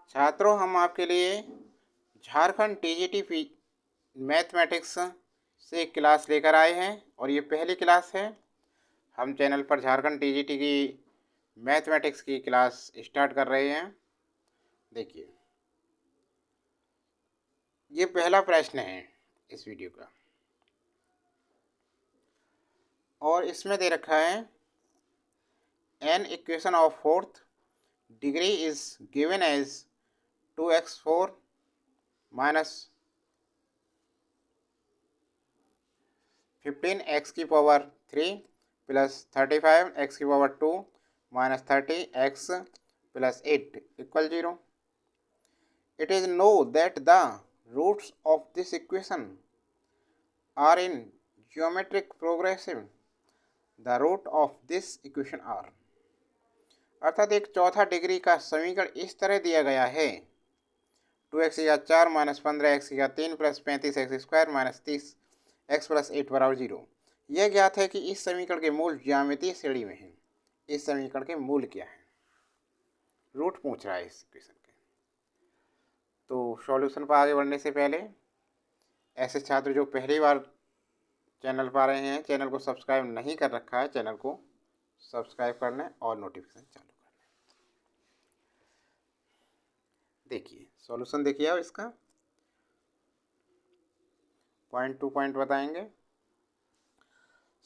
छात्रों, हम आपके लिए झारखंड टीजीटी मैथमेटिक्स से एक क्लास लेकर आए हैं और ये पहली क्लास है। हम चैनल पर झारखंड टीजीटी की मैथमेटिक्स की क्लास स्टार्ट कर रहे हैं। देखिए, ये पहला प्रश्न है इस वीडियो का और इसमें दे रखा है an equation of fourth degree is given as 2x4 minus 15x की पावर 3 प्लस 35x की power 2 minus 30x plus 8 equal 0. It is known that the roots of this equation are in geometric progression. The root of this equation are. अर्थात एक चौथा degree का समीकरण इस तरह दिया गया है 2x की घात 4 माइनस 15x की घात 3 plus 35x square minus 30x plus 8 बराबर 0. यह ज्ञात है कि इस समीकरण के मूल ज्यामितीय श्रेणी में हैं. इस समीकरण के मूल क्या है? रूट पूछ रहा है इस इक्वेशन के. तो सॉल्यूशन पर आगे बढ़ने से पहले ऐसे छात्र जो पहली बार चैनल पर आ रहे हैं, चैनल को सब्सक्राइब नहीं कर रखा है, चैनल को सब्सक्राइब कर लें और नोटिफिकेशन चालू कर लें. देखिए सॉल्यूशन देखिए, अब इसका पॉइंट टू पॉइंट बताएंगे.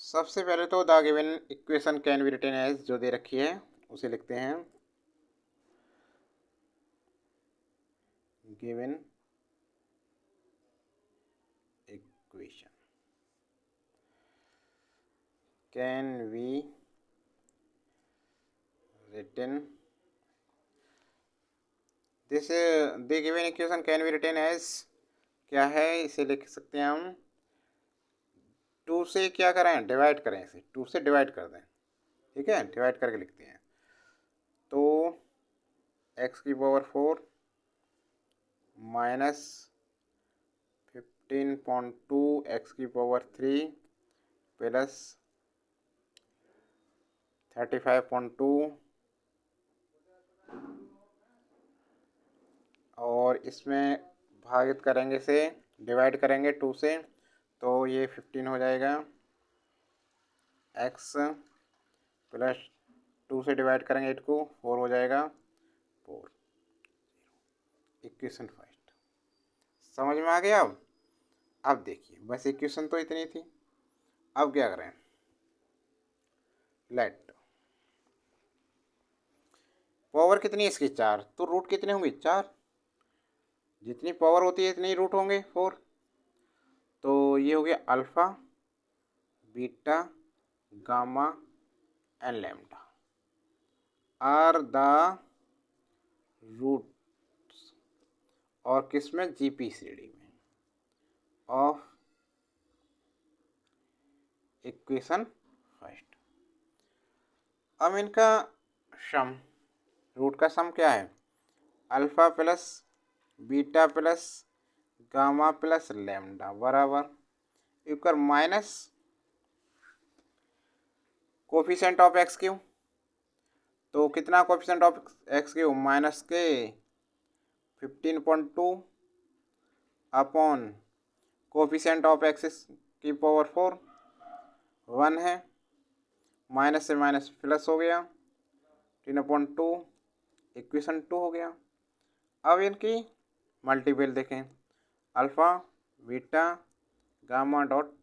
सबसे पहले तो the given equation can be written as, जो दे रखी है उसे लिखते हैं given equation can be written this the given equation can be written as क्या है, इसे लिख सकते हैं हम 2 से क्या करें, डिवाइड करें, इसे 2 से डिवाइड कर दें. ठीक है, डिवाइड करके लिखते हैं. तो x की पावर 4 माइनस 15.2 x की पावर 3 प्लस 35.2 और इसमें भागित करेंगे से, डिवाइड करेंगे 2 से, तो ये 15 हो जाएगा. x प्लस 2 से डिवाइड करेंगे 8 को, 4 हो जाएगा. 4 इक्वेशन फर्स्ट समझ में आ गया. अब देखिए, बस इक्वेशन तो इतनी थी. अब क्या करें, लेट पावर कितनी है इसकी 4, तो रूट कितने होंगे 4. जितनी पावर होती है इतने ही रूट होंगे 4. तो ये हो गया alpha, beta, gamma and lambda are the roots, और किस में, जीपी श्रेणी में, ऑफ इक्वेशन फर्स्ट. अब इनका सम, रूट का सम क्या है, alpha plus beta plus gamma plus lambda बराबर equal minus coefficient of x cube. तो कितना coefficient of x cube, minus के 15.2 अपॉन कोफिशिएंट ऑफ एक्स की पावर 4 1 है, माइनस से माइनस प्लस हो गया, 3/2 इक्वेशन 2 हो गया. अब इनकी मल्टीपल देखें, alpha beta gamma dot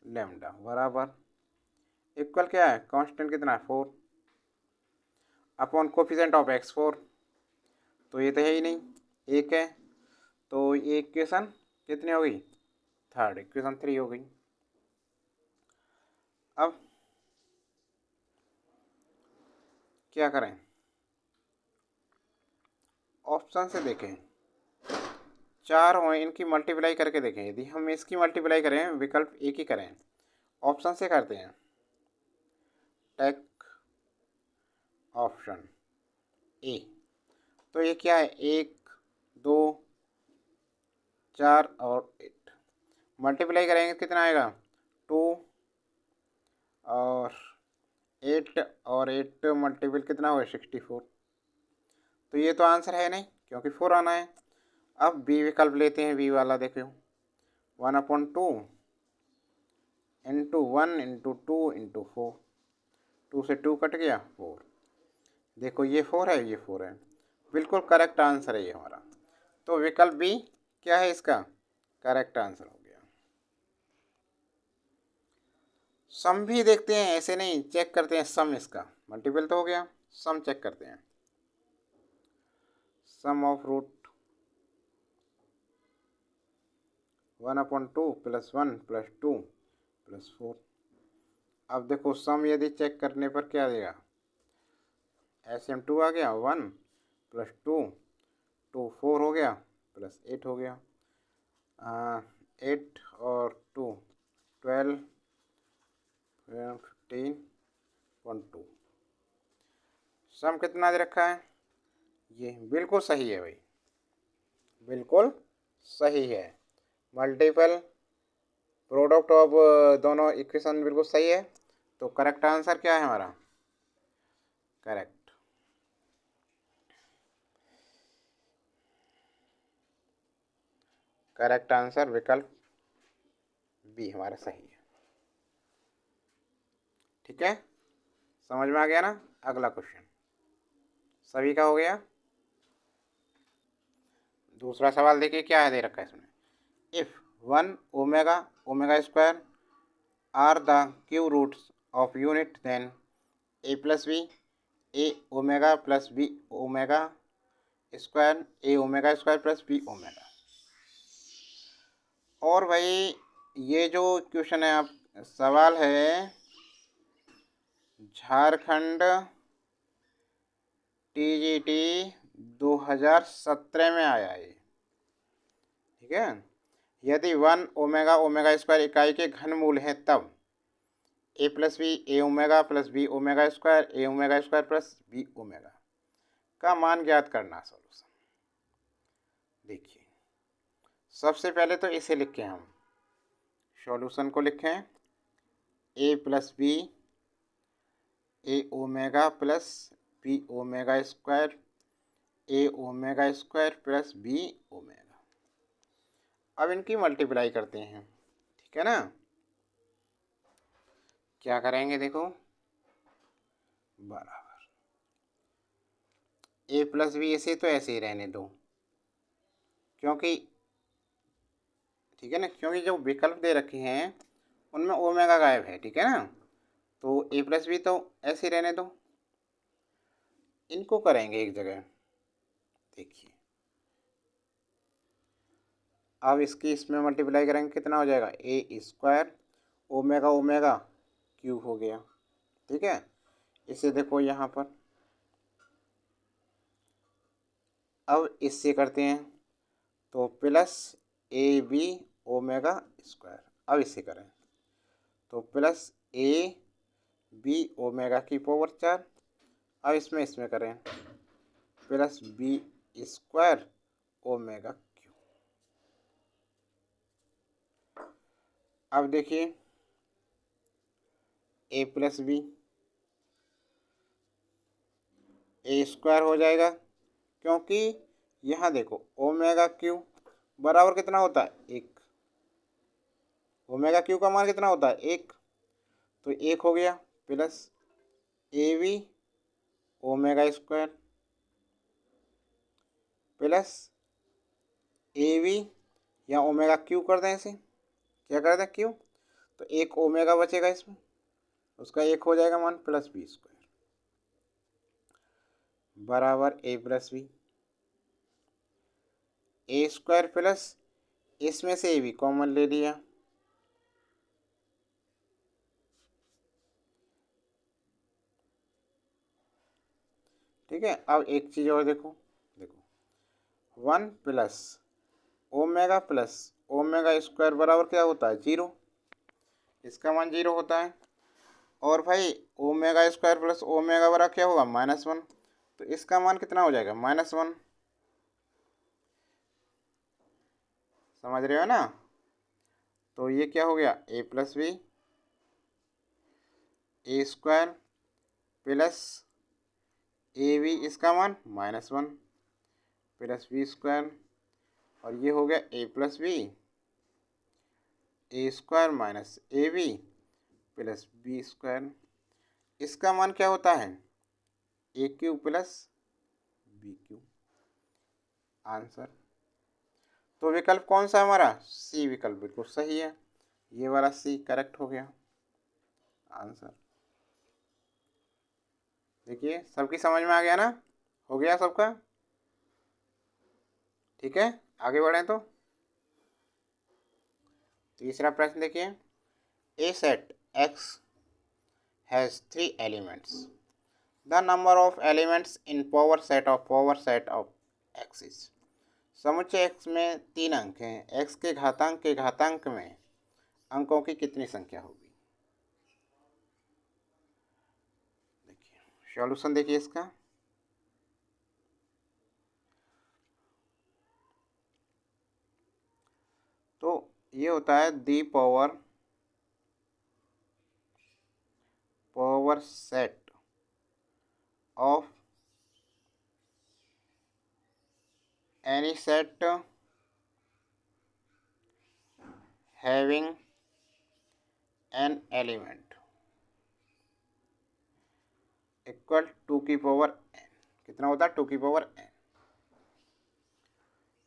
lambda बराबर इक्वल क्या है, कांस्टेंट कितना है 4 अपॉन कोफिशिएंट ऑफ एक्स 4, तो ये तो है ही नहीं, 1 है. तो ये इक्वेशन कितनी हो गई, थर्ड इक्वेशन 3 हो गई. अब क्या करें, ऑप्शन से देखें, 4 हो, इनकी मल्टीप्लाई करके देखें. यदि हम इसकी मल्टीप्लाई करें, विकल्प एक ही करें, ऑप्शन से करते हैं, टेक ऑप्शन ए. तो ये क्या है, 1 2 4 और 8 मल्टीप्लाई करेंगे कितना आएगा, 2 और 8 और 8 मल्टीपल कितना होगा 64. तो ये तो आंसर है नहीं, क्योंकि 4 आना है। अब बी विकल्प लेते हैं, बी वाला देखो, 1/2 इंटू 1 इंटू 2 इंटू 4, 2 से 2 कट गया, 4। देखो ये 4 है, ये 4 है, बिल्कुल करेक्ट आंसर है ये हमारा। तो विकल्प बी क्या है इसका करेक्ट आंसर हो गया। सम भी देखते हैं, ऐसे नहीं, चेक करते हैं सम, इसका मल्टीपल तो हो गया, सम चेक करते हैं। Sum of root 1/2 plus 1 plus 2 plus 4। अब देखो सम यदि चेक करने पर क्या देगा, SM2 आ गया, 1 प्लस 2 2 4 हो गया, प्लस 8 हो गया, 8 और 2 12 15.2। सम कितना दे रखा है, ये बिल्कुल सही है भाई, बिल्कुल सही है। मल्टीपल प्रोडक्ट ऑफ दोनों इक्वेशन बिल्कुल सही है। तो करेक्ट आंसर क्या है हमारा, करेक्ट आंसर विकल्प बी हमारा सही है। ठीक है, समझ में आ गया ना। अगला क्वेश्चन सभी का हो गया। दूसरा सवाल देखिए क्या है दे रखा है इसमें, if 1 omega omega square are the cube roots of unit then A plus B A omega plus B omega square A omega square plus B omega. और भाई ये जो क्वेश्चन है, आप सवाल है झारखंड TGT 2017 में आया है। ठीक है, यदि 1 ओमेगा ओमेगा स्क्वायर इकाई के घन मूल है तब a plus B A omega plus B omega square A omega square plus B omega का मान ज्ञात करना। सॉल्यूशन देखिए, सबसे पहले तो इसे लिखें हम, सॉल्यूशन को लिखें a plus B A omega plus B omega square A omega square plus B omega. अब इनकी मल्टीप्लाई करते हैं, ठीक है ना। क्या करेंगे देखो, बराबर ए प्लस बी ऐसे तो ऐसे ही रहने दो, क्योंकि ठीक है ना, क्योंकि जो विकल्प दे रखे हैं उनमें ओमेगा गायब है, ठीक है ना। तो ए प्लस बी तो ऐसे ही रहने दो, इनको करेंगे एक जगह। देखिए अब इसकी इसमें मल्टीप्लाई करेंगे, कितना हो जाएगा, ए स्क्वायर ओमेगा ओमेगा क्यूब हो गया। ठीक है, इसे देखो यहाँ पर, अब इससे करते हैं तो प्लस ए बी ओमेगा स्क्वायर। अब इससे करें तो प्लस ए बी ओमेगा की पावर 4। अब इसमें करें plus B square omega cube. अब देखिए A plus B A square हो जाएगा, क्योंकि यहाँ देखो ओमेगा क्यू बराबर कितना होता है, 1। ओमेगा क्यू का मान कितना होता है, 1, तो 1 हो गया, प्लस ए बी ओमेगा स्क्वायर प्लस ए बी या ओमेगा क्यू कर दें, इसे क्या कर दें, क्यू, तो 1 ओमेगा बचेगा इसमें, उसका 1 हो जाएगा मान, प्लस बी स्क्वायर बराबर ए प्लस बी ए स्क्वायर प्लस इसमें से ए बी कॉमन ले लिया, ठीक है। अब एक चीज़ और देखो, 1 प्लस ओमेगा स्क्वायर बराबर क्या होता है, 0, इसका मान 0 होता है। और भाई ओमेगा स्क्वायर प्लस ओमेगा बराबर क्या होगा, -1, तो इसका मान कितना हो जाएगा, -1। समझ रहे हो ना। तो ये क्या हो गया, a plus B A square plus A b इसका मान -1 प्लस बी स्क्वायर, और ये हो गया a plus B, A square minus a b plus B square. इसका मान क्या होता है? A cube plus b cube. Answer. तो विकल्प कौन सा हमारा? सी विकल्प बिल्कुल सही है, ये वाला सी करेक्ट हो गया आंसर। देखिए सबकी समझ में आ गया ना? हो गया सबका? ठीक है, आगे बढ़ें तो तीसरा प्रश्न देखिए, a set X has 3 elements, the number of elements in power set of X is. समुच्चय एक्स में 3 अंक हैं, एक्स के घातांक में अंकों की कितनी संख्या होगी? देखिए सॉल्यूशन देखिए इसका। तो ये होता है the power set of any set having n element equal 2 की पावर n। कितना होता है? 2 की power n।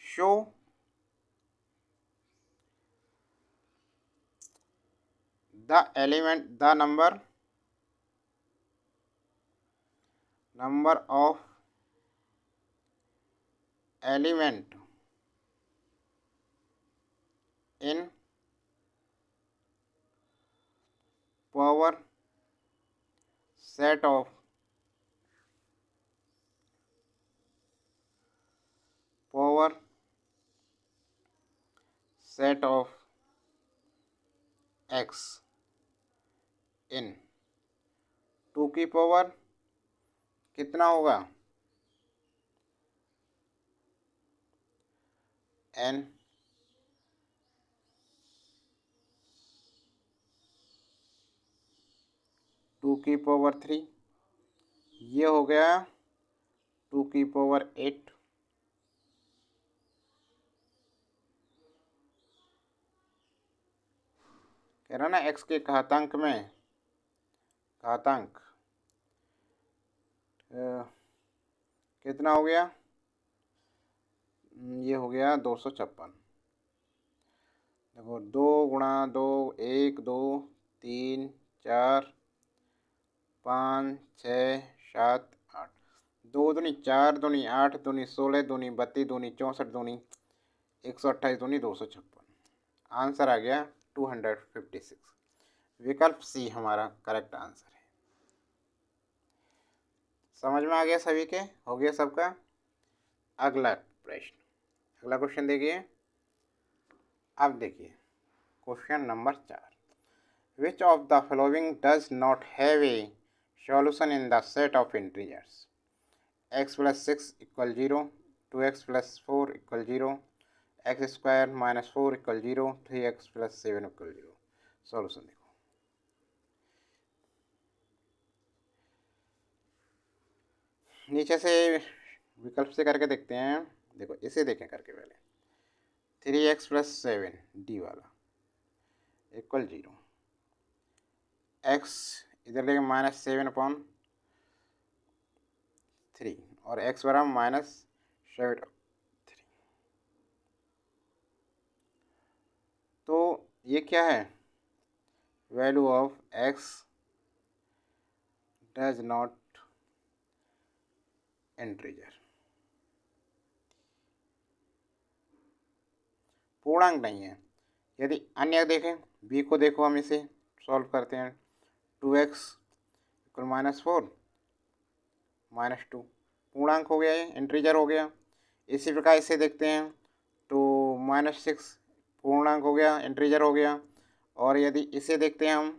Show the number of element in power set of X in 2 की पावर कितना होगा? n। 2 की पावर 3, ये हो गया 2 की पावर 8, कह रहा ना एक्स के घातांक में घातांक कितना हो गया? ये हो गया 256। देखो 2 गुणा 2, 1 2 3 4 5 6 7 8, 2 दूनी 4 दूनी 8 दूनी 16 दूनी 32 दूनी 64 दूनी 128 दूनी 256। आंसर आ गया 256। विकल्प सी हमारा करेक्ट आंसर है। समझ में आ गया सभी के? हो गया सबका? अगला प्रश्न, अगला क्वेश्चन देखिए। अब देखिए question number 4, which of the following does not have a solution in the set of integers? x plus 6 equal 0, 2x plus 4 equal 0, x square minus 4 equal 0, 3x plus 7 equal 0। Solution देखो। नीचे से विकल्प से करके देखते हैं। देखो इसे देखें करके पहले, 3x प्लस 7 डी वाला इक्वल 0, एक्स इधर लेके -7/3 और x बराबर -7/3। तो ये क्या है? Value of x does not integer, पूर्णांक नहीं है। यदि अन्य देखें, b को देखो, हम इसे सॉल्व करते हैं। 2x इक्वल -4 -2 पूर्णांक हो गया, ये इंटीजर हो गया। इसी प्रकार इसे देखते हैं तो -6 पूर्णांक हो गया, इंटीजर हो गया। और यदि इसे देखते हैं हम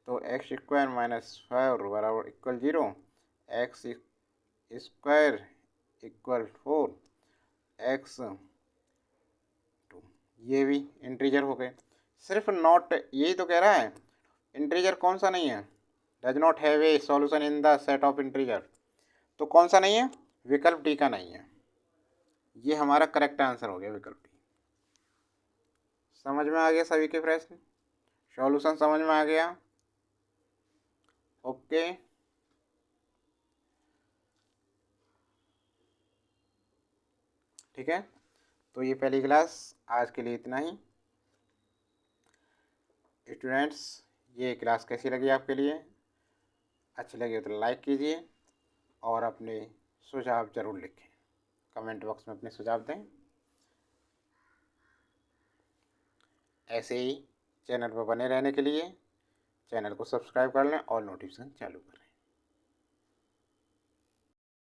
तो एक्स स्क्वायर -5 बराबर equal 0, x square equal 4, x 2, ये भी इंटीजर हो गए। सिर्फ नॉट, यही तो कह रहा है इंटीजर कौन सा नहीं है? Does not have a solution in the set of integer. तो कौन सा नहीं है? विकल्प डी का नहीं है। ये हमारा करेक्ट आंसर हो गया विकल्प डी। समझ में आ गया सभी के प्रश्न? सॉल्यूशन समझ में आ गया? ओके। ठीक है, तो ये पहली क्लास आज के लिए इतना ही। स्टूडेंट्स, ये क्लास कैसी लगी आपके लिए? अच्छी लगी तो लाइक कीजिए और अपने सुझाव ज़रूर लिखें, कमेंट बॉक्स में अपने सुझाव दें। ऐसे ही चैनल पर बने रहने के लिए चैनल को सब्सक्राइब कर लें और नोटिफिकेशन चालू करें।